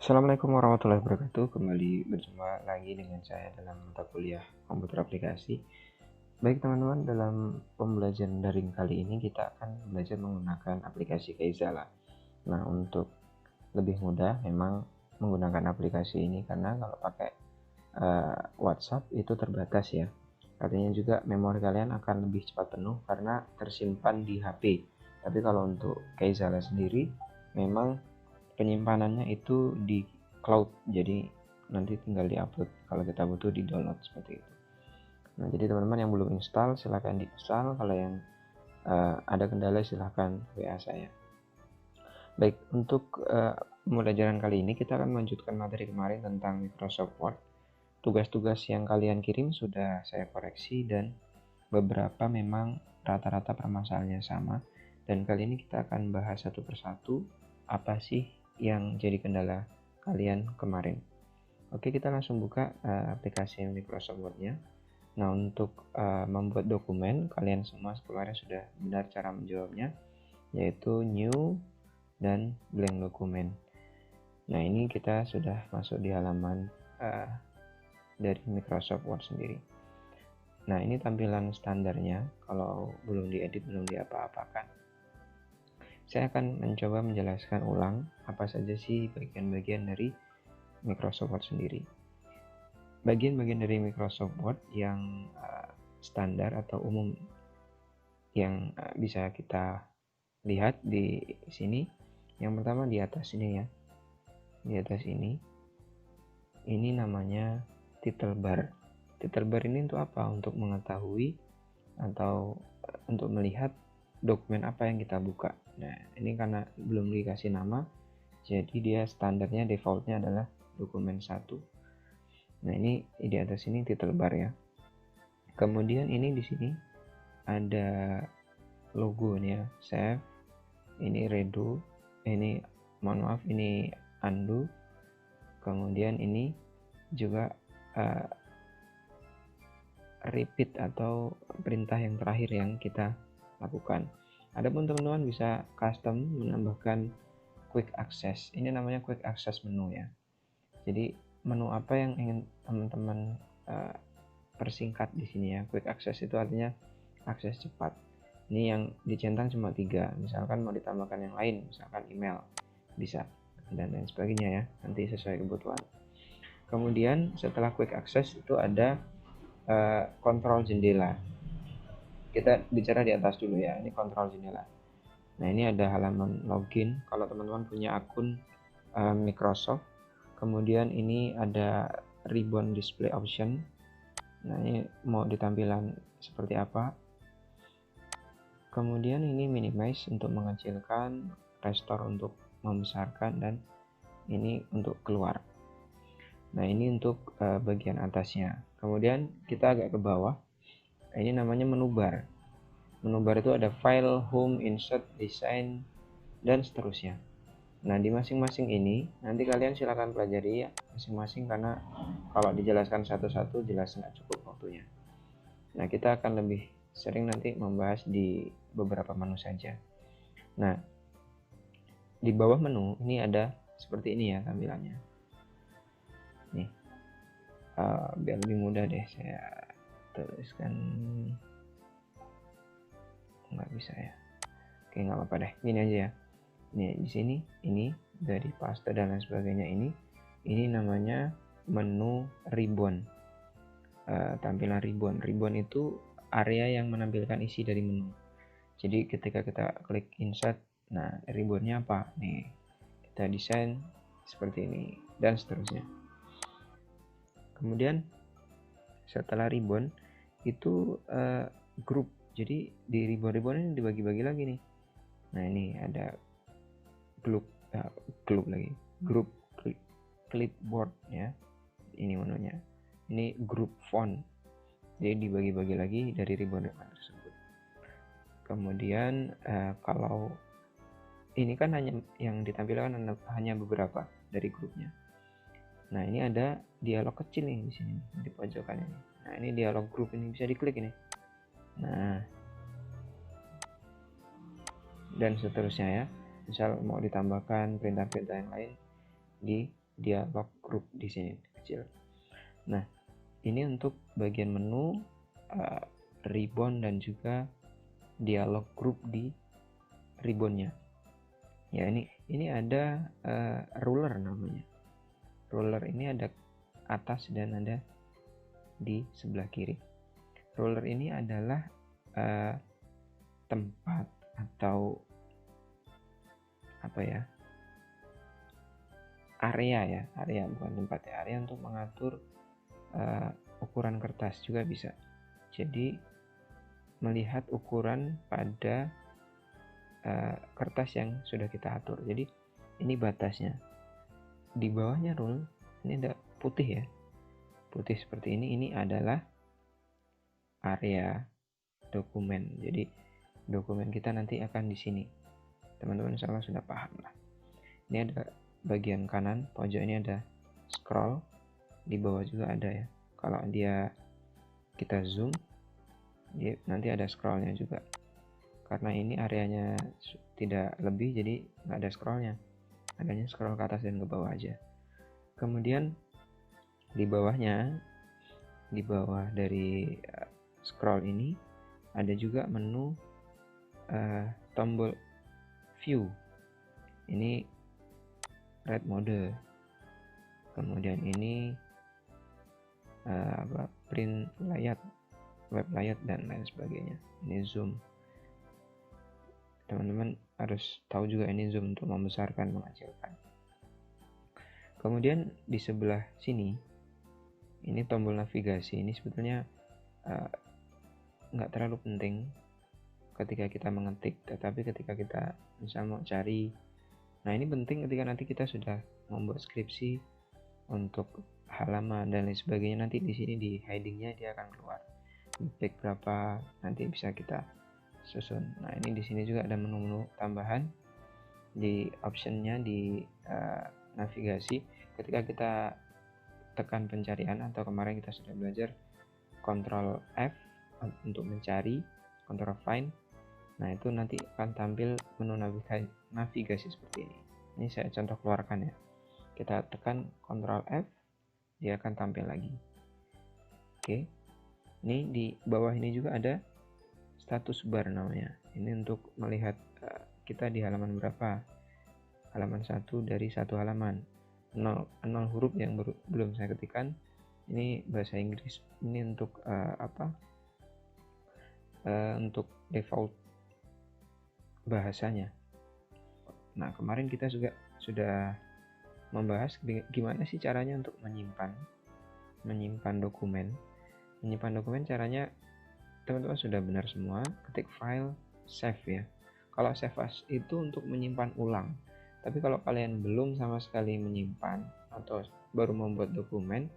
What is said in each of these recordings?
Assalamualaikum warahmatullahi wabarakatuh. Kembali berjumpa lagi dengan saya dalam mata kuliah komputer aplikasi. Baik teman-teman, dalam pembelajaran daring kali ini kita akan belajar menggunakan aplikasi Kaizala. Nah, untuk lebih mudah memang menggunakan aplikasi ini karena kalau pakai WhatsApp itu terbatas ya. Artinya juga memori kalian akan lebih cepat penuh karena tersimpan di HP. Tapi kalau untuk Kaizala sendiri memang penyimpanannya itu di cloud, jadi nanti tinggal diupload kalau kita butuh di download seperti itu. Nah, jadi teman-teman yang belum install silahkan diinstal, kalau yang ada kendala silahkan WA saya. Baik, untuk pembelajaran kali ini kita akan melanjutkan materi kemarin tentang Microsoft Word. Tugas-tugas yang kalian kirim sudah saya koreksi dan beberapa memang rata-rata permasalahannya sama, dan kali ini kita akan bahas satu persatu apa sih yang jadi kendala kalian kemarin. Oke, kita langsung buka aplikasi Microsoft Word-nya. Nah, untuk membuat dokumen, kalian semua kemarin sudah benar cara menjawabnya, yaitu new dan blank dokumen. Nah, ini kita sudah masuk di halaman dari Microsoft Word sendiri. Nah, ini tampilan standarnya, kalau belum diedit, belum diapa-apakan. Saya akan mencoba menjelaskan ulang apa saja sih bagian-bagian dari Microsoft Word sendiri. Bagian-bagian dari Microsoft Word yang standar atau umum yang bisa kita lihat di sini. Yang pertama di atas ini ya. Di atas ini namanya title bar. Title bar ini untuk apa? Untuk mengetahui atau untuk melihat dokumen apa yang kita buka. Nah, ini karena belum dikasih nama, jadi dia standarnya defaultnya adalah dokumen 1. Nah, ini di atas ini title bar ya. Kemudian ini di sini ada logonya, save, ini redo, ini mohon maaf ini undo. Kemudian ini juga repeat atau perintah yang terakhir yang kita lakukan. Adapun teman-teman bisa custom menambahkan quick access. Ini namanya quick access menu ya. Jadi menu apa yang ingin teman-teman persingkat di sini ya. Quick access itu artinya akses cepat. Ini yang dicentang cuma 3. Misalkan mau ditambahkan yang lain, misalkan email, bisa, dan lain sebagainya ya. Nanti sesuai kebutuhan. Kemudian setelah quick access itu ada kontrol jendela. Kita bicara di atas dulu ya, ini kontrol jendela. Nah, ini ada halaman login kalau teman-teman punya akun Microsoft. Kemudian ini ada ribbon display option. Nah, ini mau di tampilan seperti apa. Kemudian ini minimize untuk mengecilkan, restore untuk membesarkan, dan ini untuk keluar. Nah, ini untuk bagian atasnya. Kemudian kita agak ke bawah. Ini namanya menu bar. Menu bar itu ada file, home, insert, design, dan seterusnya. Nah, di masing-masing ini nanti kalian silakan pelajari ya masing-masing, karena kalau dijelaskan satu-satu jelas nggak cukup waktunya. Nah, kita akan lebih sering nanti membahas di beberapa menu saja. Nah, di bawah menu ini ada seperti ini ya tampilannya. Nih, biar lebih mudah deh saya tuliskan. Nggak bisa ya. Oke, nggak apa-apa deh. Gini aja ya. Nih, di sini ini dari paste dan lain sebagainya ini namanya menu ribbon. Tampilan ribbon. Ribbon itu area yang menampilkan isi dari menu. Jadi ketika kita klik insert, nah ribbonnya apa? Nih, kita desain seperti ini dan seterusnya. Kemudian setelah ribbon itu group. Jadi di ribbon-ribbon ini dibagi-bagi lagi nih. Nah, ini ada group lagi, group clipboard ya. Ini menunya. Ini group font. Jadi dibagi-bagi lagi dari ribbon-ribbon tersebut. Kemudian kalau ini kan hanya yang ditampilkan hanya beberapa dari grupnya. Nah, ini ada dialog kecil nih di sini di pojokan ini. Nah, ini dialog grup, ini bisa diklik ini. Nah, dan seterusnya ya. Misal mau ditambahkan perintah-perintah yang lain, dialog group di sini kecil. Nah, ini untuk bagian menu, ribbon dan juga dialog group di ribbonnya. Ya, ini ada ruler namanya. Ruler ini ada atas dan ada di sebelah kiri. Ruler ini adalah tempat atau apa ya? Area bukan tempat ya, area untuk mengatur ukuran kertas juga bisa. Jadi melihat ukuran pada kertas yang sudah kita atur. Jadi ini batasnya. Di bawahnya rule ini ada putih ya, putih seperti ini adalah area dokumen. Jadi dokumen kita nanti akan di sini. Teman-teman insyaallah sudah paham lah. Ini ada bagian kanan pojok, ini ada scroll, di bawah juga ada ya. Kalau kita zoom, nanti ada scrollnya juga. Karena ini areanya tidak lebih, jadi nggak ada scrollnya. Adanya scroll ke atas dan ke bawah aja. Kemudian di bawahnya, di bawah dari scroll ini ada juga menu tombol view. Ini red mode. Kemudian ini print layout, web layout dan lain sebagainya. Ini zoom. Teman-teman harus tahu juga ini zoom untuk membesarkan, mengecilkan. Kemudian di sebelah sini ini tombol navigasi. Ini sebetulnya nggak terlalu penting ketika kita mengetik, tetapi ketika kita misalnya mau cari, nah ini penting ketika nanti kita sudah membuat skripsi untuk halaman dan lain sebagainya. Nanti di sini di headingnya dia akan keluar di page berapa, nanti bisa kita susun. Nah ini di sini juga ada menu-menu tambahan di optionnya di navigasi. Ketika kita tekan pencarian, atau kemarin kita sudah belajar Ctrl F untuk mencari, Ctrl Find. Nah itu nanti akan tampil menu navigasi seperti ini. Ini saya contoh keluarkan ya. Kita tekan Ctrl F, dia akan tampil lagi. Oke. Ini di bawah ini juga ada status bar namanya. Ini untuk melihat kita di halaman berapa. Halaman 1 dari 1 halaman. 0 huruf yang belum saya ketikkan. Ini bahasa Inggris. Ini untuk untuk default bahasanya. Nah, kemarin kita juga sudah membahas gimana sih caranya untuk menyimpan dokumen. Menyimpan dokumen caranya teman-teman sudah benar semua. Ketik file, save ya. Kalau save as itu untuk menyimpan ulang. Tapi kalau kalian belum sama sekali menyimpan atau baru membuat dokumen,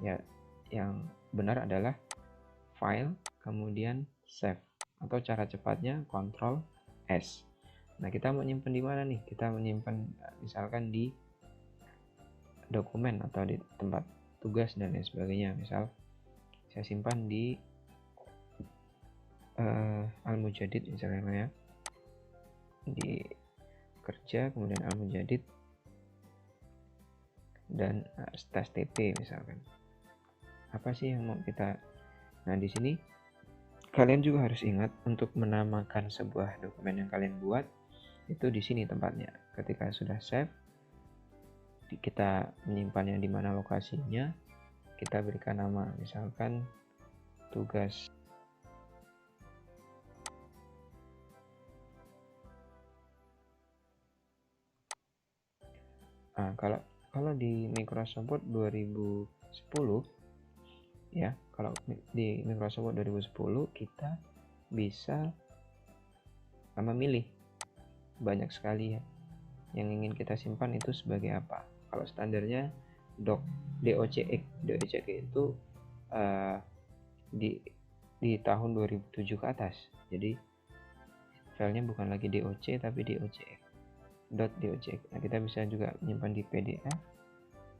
ya yang benar adalah file kemudian save, atau cara cepatnya Ctrl S. Nah, kita mau nyimpan di mana nih? Kita menyimpan misalkan di dokumen atau di tempat tugas dan lain sebagainya. Misal saya simpan di Al-Mujadid misalnya ya, di kerja, kemudian Al-Mujadid dan stas TP misalkan. Apa sih yang mau kita? Nah, di sini kalian juga harus ingat untuk menamakan sebuah dokumen yang kalian buat itu di sini tempatnya. Ketika sudah save, kita menyimpannya di mana lokasinya, kita berikan nama, misalkan tugas. Nah, kalau di Microsoft Word 2010 ya, kalau di Microsoft Word 2010 kita bisa memilih banyak sekali ya yang ingin kita simpan itu sebagai apa. Kalau standarnya docx itu di tahun 2007 ke atas. Jadi filenya bukan lagi doc tapi docx. Nah, kita bisa juga menyimpan di PDF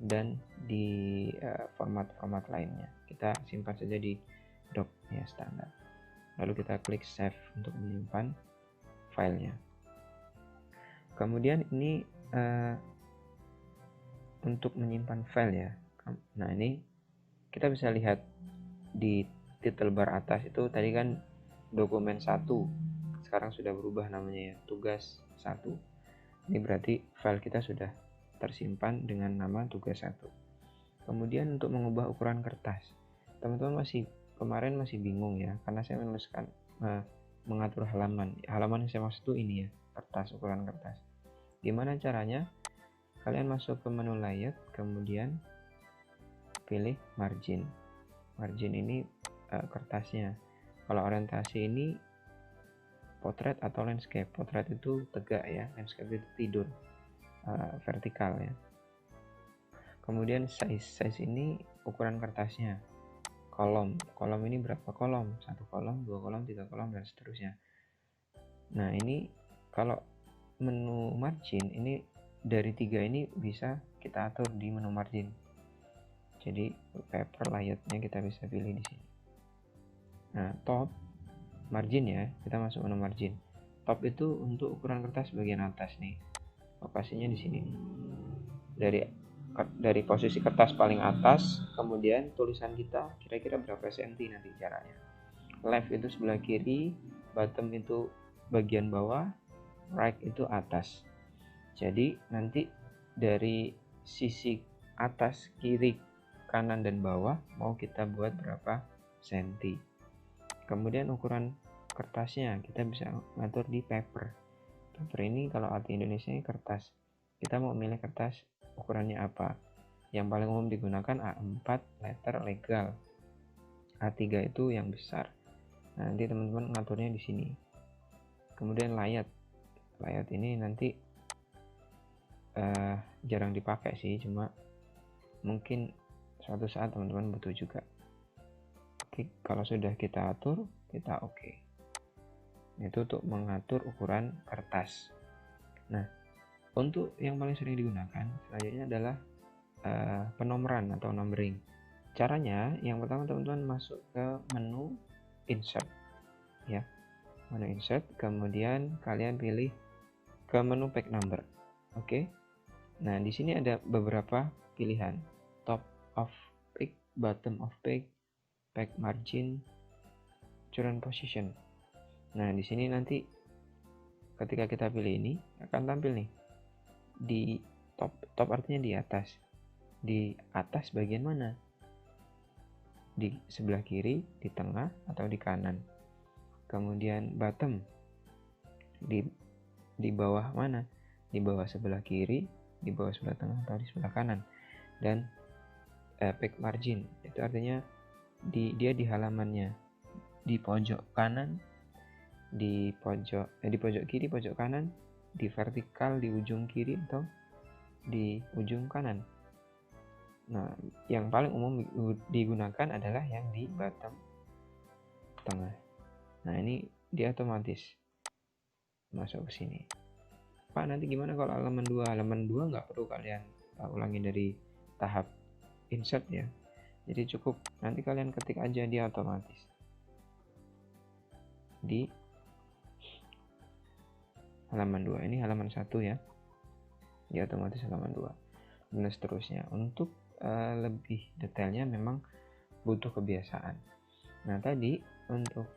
dan di format-format lainnya. Kita simpan saja di doc ya, standar. Lalu kita klik save untuk menyimpan filenya. Kemudian ini untuk menyimpan file ya. Nah, ini kita bisa lihat di title bar atas itu tadi kan dokumen 1, sekarang sudah berubah namanya ya, tugas 1. Ini berarti file kita sudah tersimpan dengan nama tugas 1. Kemudian untuk mengubah ukuran kertas, teman-teman kemarin masih bingung ya, karena saya menuliskan mengatur halaman yang saya maksud itu ini ya, kertas, ukuran kertas. Gimana caranya? Kalian masuk ke menu layout, kemudian pilih margin. Margin ini kertasnya. Kalau orientasi ini potret atau landscape. Potret itu tegak ya, landscape itu tidur, vertikal ya. Kemudian size ini ukuran kertasnya. Kolom ini berapa kolom? 1 kolom, 2 kolom, 3 kolom, dan seterusnya. Nah, ini kalau menu margin ini dari 3 ini bisa kita atur di menu margin. Jadi paper layoutnya kita bisa pilih di sini. Nah, top margin ya, kita masuk menu margin. Top itu untuk ukuran kertas bagian atas nih. Lokasinya di sini. Dari posisi kertas paling atas, kemudian tulisan kita kira-kira berapa senti nanti jaraknya. Left itu sebelah kiri, bottom itu bagian bawah, right itu atas. Jadi nanti dari sisi atas, kiri, kanan, dan bawah mau kita buat berapa senti. Kemudian ukuran kertasnya kita bisa ngatur di paper. Paper ini kalau arti Indonesia ini kertas. Kita mau milih kertas ukurannya apa. Yang paling umum digunakan A4 letter legal. A3 itu yang besar. Nah, nanti teman-teman ngaturnya di sini. Kemudian layout. Layout ini nanti jarang dipakai sih, cuma mungkin suatu saat teman-teman butuh juga. Oke, kalau sudah kita atur, kita oke. Itu untuk mengatur ukuran kertas. Nah, untuk yang paling sering digunakan selanjutnya adalah penomoran atau numbering. Caranya, yang pertama teman-teman masuk ke menu insert ya, menu insert, kemudian kalian pilih ke menu page number. Oke. Nah, di sini ada beberapa pilihan. Top of page, bottom of page, page margin, current position. Nah, di sini nanti ketika kita pilih ini akan tampil nih di top artinya di atas. Di atas bagian mana? Di sebelah kiri, di tengah, atau di kanan. Kemudian bottom di bawah mana? Di bawah sebelah kiri, di bawah sebelah tengah, atau di sebelah kanan. Dan page margin itu artinya dia di halamannya, di pojok kanan, di pojok kiri, pojok kanan, di vertikal di ujung kiri, atau di ujung kanan. Nah, yang paling umum digunakan adalah yang di bottom tengah. Nah, ini dia otomatis masuk ke sini. Pak, nanti gimana kalau halaman 2? Halaman 2 nggak perlu kalian ulangi dari tahap insert ya. Jadi cukup nanti kalian ketik aja, dia otomatis di halaman 2. Ini halaman 1 ya. Dia otomatis halaman 2. Dan seterusnya. Untuk lebih detailnya memang butuh kebiasaan. Nah, tadi untuk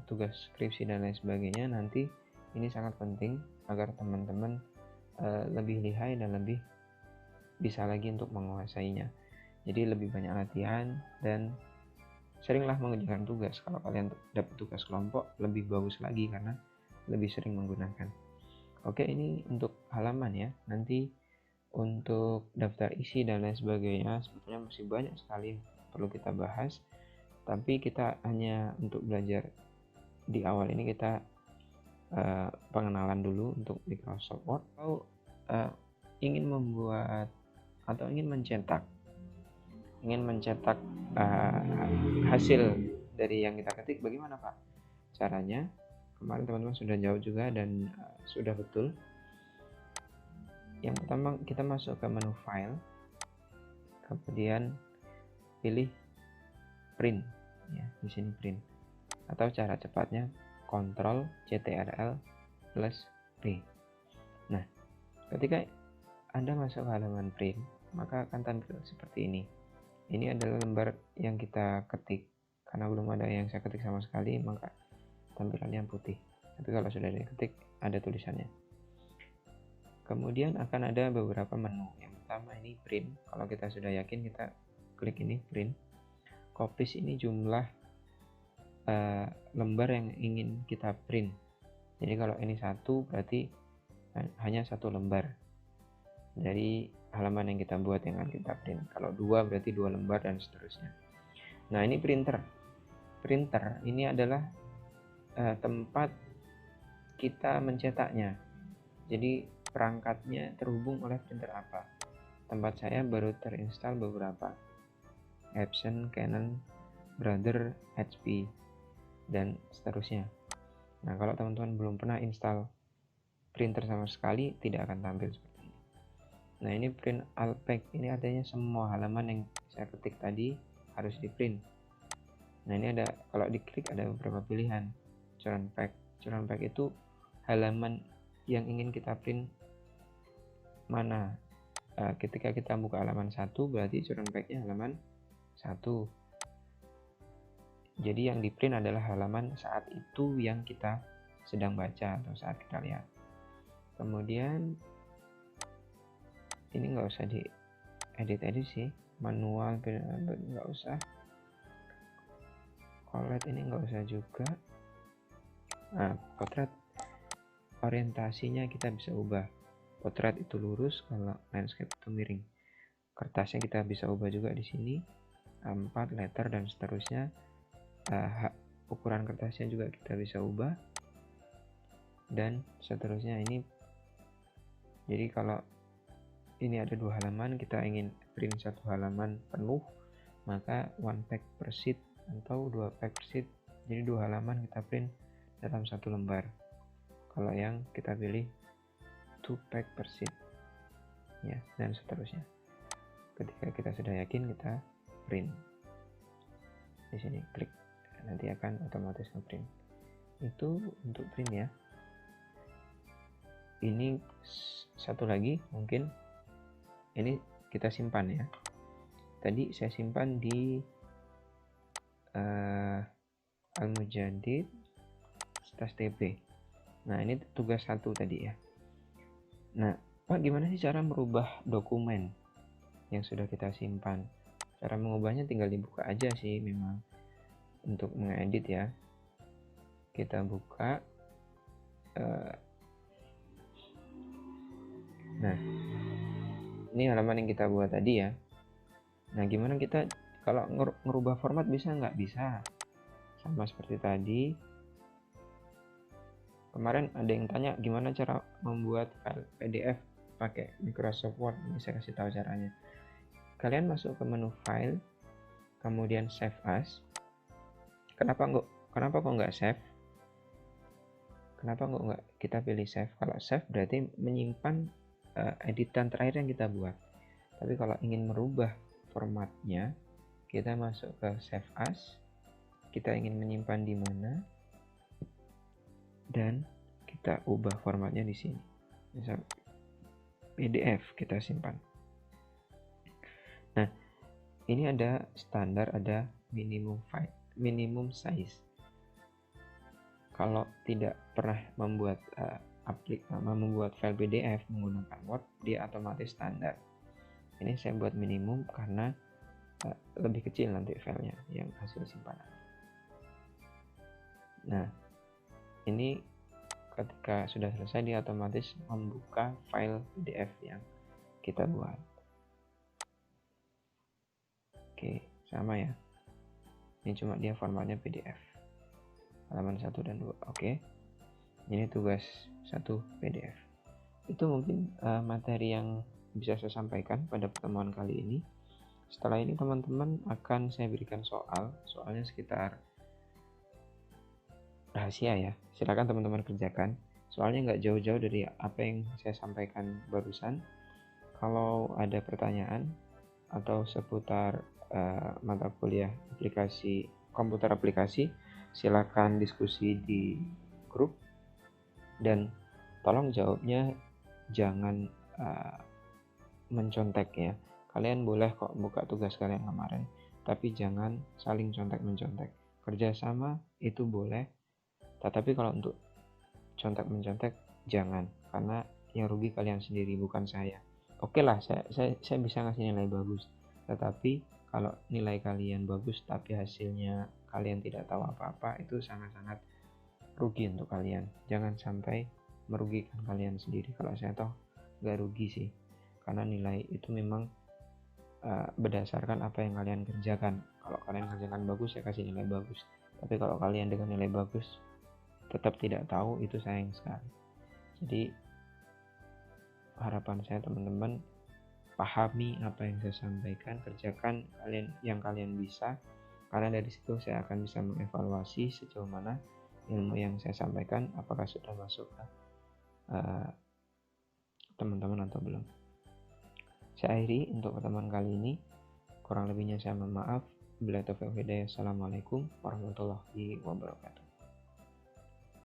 tugas skripsi dan lain sebagainya nanti ini sangat penting agar teman-teman lebih lihai dan lebih bisa lagi untuk menguasainya. Jadi lebih banyak latihan dan seringlah mengerjakan tugas. Kalau kalian dapat tugas kelompok lebih bagus lagi karena lebih sering menggunakan. Oke, ini untuk halaman ya. Nanti untuk daftar isi dan lain sebagainya sebetulnya masih banyak sekali yang perlu kita bahas, tapi kita hanya untuk belajar di awal ini kita pengenalan dulu untuk Microsoft Word. Atau ingin membuat atau ingin mencetak hasil dari yang kita ketik, bagaimana Pak caranya? Kemarin teman-teman sudah jawab juga dan sudah betul. Yang pertama kita masuk ke menu file, kemudian pilih print ya, di sini print, atau cara cepatnya Ctrl Ctrl plus P. Nah, ketika Anda masuk ke halaman print, maka akan tampil seperti ini. Ini adalah lembar yang kita ketik. Karena belum ada yang saya ketik sama sekali, maka tampilannya putih. Tapi kalau sudah diketik, ada tulisannya. Kemudian akan ada beberapa menu. Yang pertama ini print. Kalau kita sudah yakin, kita klik ini print. Copies ini jumlah lembar yang ingin kita print. Jadi kalau ini 1 berarti hanya 1 lembar dari halaman yang kita buat yang akan kita print. Kalau 2 berarti 2 lembar dan seterusnya. Nah, ini printer. Printer ini adalah tempat kita mencetaknya. Jadi perangkatnya terhubung oleh printer apa. Tempat saya baru terinstall beberapa, Epson, Canon, Brother, HP, dan seterusnya. Nah, kalau teman-teman belum pernah install printer sama sekali, tidak akan tampil seperti ini. Nah, ini print all page. Ini artinya semua halaman yang saya ketik tadi harus di print. Nah, ini ada, kalau diklik ada beberapa pilihan. Current page. Current page itu halaman yang ingin kita print mana. Ketika kita buka halaman 1 berarti current page-nya halaman 1. Jadi yang di print adalah halaman saat itu yang kita sedang baca atau saat kita lihat. Kemudian ini nggak usah di edit sih, manual nggak usah. Collet ini nggak usah juga. Nah, potret orientasinya kita bisa ubah. Potret itu lurus, kalau landscape itu miring. Kertasnya kita bisa ubah juga di sini, A4, letter dan seterusnya. Ukuran kertasnya juga kita bisa ubah dan seterusnya. Ini jadi kalau ini ada 2 halaman, kita ingin print 1 halaman penuh, maka 1 page per sheet atau 2 page per sheet. Jadi 2 halaman kita print dalam 1 lembar. Kalau yang kita pilih 2 page per sheet, ya, dan seterusnya. Ketika kita sudah yakin, kita print. Di sini klik, nanti akan otomatis ngeprint. Itu untuk print ya. Ini satu lagi, mungkin ini kita simpan ya. Tadi saya simpan di Al-Mujadid /tb. Nah, ini tugas 1 tadi ya. Nah, Pak, gimana sih cara merubah dokumen yang sudah kita simpan? Cara mengubahnya tinggal dibuka aja sih memang. Untuk mengedit ya, kita buka. Nah, ini halaman yang kita buat tadi ya. Nah, gimana kita kalau ngerubah format, bisa nggak? Bisa. Sama seperti tadi. Kemarin ada yang tanya gimana cara membuat file PDF pakai Microsoft Word. Ini saya kasih tahu caranya. Kalian masuk ke menu File, kemudian Save As. Kenapa kok nggak save? Kenapa nggak kita pilih save? Kalau save berarti menyimpan editan terakhir yang kita buat. Tapi kalau ingin merubah formatnya, kita masuk ke Save As. Kita ingin menyimpan di mana, dan kita ubah formatnya di sini. Misal PDF kita simpan. Nah, ini ada standar, ada minimum size. Kalau tidak pernah membuat membuat file PDF menggunakan Word, dia otomatis standar. Ini saya buat minimum karena lebih kecil nanti filenya yang hasil simpanan. Nah, ini ketika sudah selesai, dia otomatis membuka file PDF yang kita buat. Oke, sama ya. Ini cuma dia formatnya PDF. Halaman 1 dan 2. Oke. Ini tugas 1 PDF. Itu mungkin materi yang bisa saya sampaikan pada pertemuan kali ini. Setelah ini teman-teman akan saya berikan soalnya sekitar rahasia ya. Silakan teman-teman kerjakan. Soalnya nggak jauh-jauh dari apa yang saya sampaikan barusan. Kalau ada pertanyaan atau seputar mata kuliah komputer aplikasi, silakan diskusi di grup, dan tolong jawabnya jangan mencontek ya. Kalian boleh kok buka tugas kalian kemarin, tapi jangan saling contek-mencontek. Kerjasama itu boleh, tetapi kalau untuk contek-mencontek jangan, karena yang rugi kalian sendiri, bukan saya. Oke lah, saya bisa ngasih nilai bagus, tetapi kalau nilai kalian bagus tapi hasilnya kalian tidak tahu apa-apa, itu sangat-sangat rugi untuk kalian. Jangan sampai merugikan kalian sendiri. Kalau saya toh nggak rugi sih, karena nilai itu memang berdasarkan apa yang kalian kerjakan. Kalau kalian kerjakan bagus, saya kasih nilai bagus, tapi kalau kalian dengan nilai bagus tetap tidak tahu, itu sayang sekali. Jadi harapan saya teman-teman, pahami apa yang saya sampaikan, kerjakan yang kalian bisa, karena dari situ saya akan bisa mengevaluasi sejauh mana ilmu yang saya sampaikan apakah sudah masuk ke teman-teman atau belum. Saya akhiri untuk pertemuan kali ini. Kurang lebihnya saya mohon maaf. Bila taufiq wal hidayah. Assalamualaikum warahmatullahi wabarakatuh.